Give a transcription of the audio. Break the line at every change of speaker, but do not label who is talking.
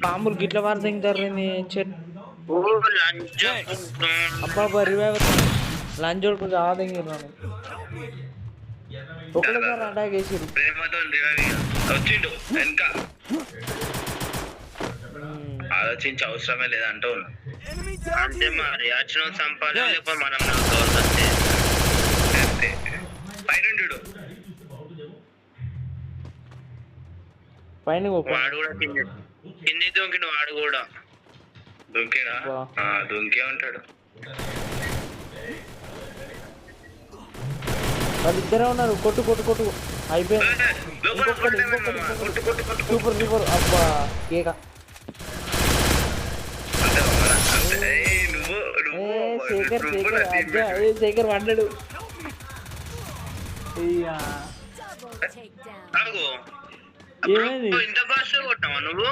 పాములు గిట్ల వారు తింటారు చెట్ అబ్బా రివైవ్ లంచ్ కొంచెం ఆదంగిరు ఒకటేసారి అటాక్ చేసిరు.
వచ్చిండు వెనక ఆలోచించే అవసరమే లేదంటూ అంటే మా రియాక్షన్ సంపాదన లేకపోతే మనం పైనుండు
పైన
వాడు కూడా కింది దొంకిడు వాడు కూడా దొంకిడా దొంకే ఉంటాడు.
వాళ్ళిద్దరే ఉన్నారు. కొట్టు కొట్టు కొట్టు అయిపోయింది. సూపర్ సూపర్ అబ్బా కేక శేఖర్ శేఖర్ అబ్బా శేఖర్ పడ్డాడు.
ఏమైంది ఇంత భాష కొట్టావా నువ్వు?